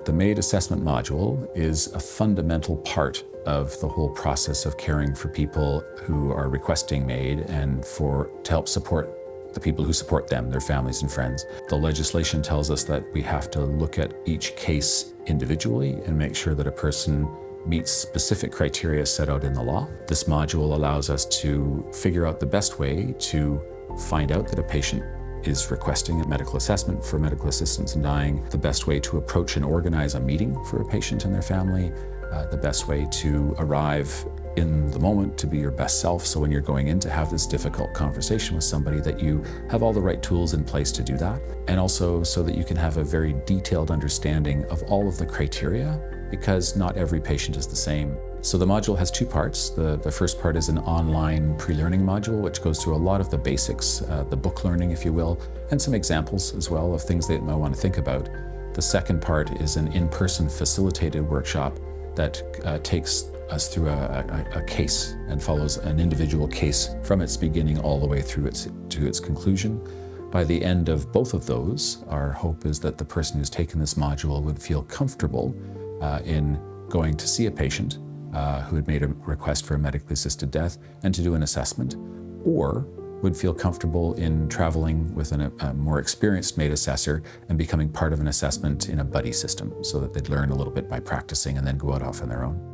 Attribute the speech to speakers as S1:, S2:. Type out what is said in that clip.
S1: The MAiD assessment module is a fundamental part of the whole process of caring for people who are requesting MAiD and to help support the people who support them, their families and friends. The legislation tells us that we have to look at each case individually and make sure that a person meets specific criteria set out in the law. This module allows us to figure out the best way to find out that a patient is requesting a medical assessment for medical assistance in dying, the best way to approach and organize a meeting for a patient and their family, the best way to arrive in the moment to be your best self. So when you're going in to have this difficult conversation with somebody, that you have all the right tools in place to do that. And also so that you can have a very detailed understanding of all of the criteria, because not every patient is the same. So the module has two parts. The first part is an online pre-learning module, which goes through a lot of the basics, the book learning, if you will, and some examples as well of things that you might want to think about. The second part is an in-person facilitated workshop that takes us through a case and follows an individual case from its beginning all the way through to its conclusion. By the end of both of those, our hope is that the person who's taken this module would feel comfortable in going to see a patient who had made a request for a medically assisted death and to do an assessment, or would feel comfortable in traveling with a more experienced MAiD assessor and becoming part of an assessment in a buddy system so that they'd learn a little bit by practicing and then go out off on their own.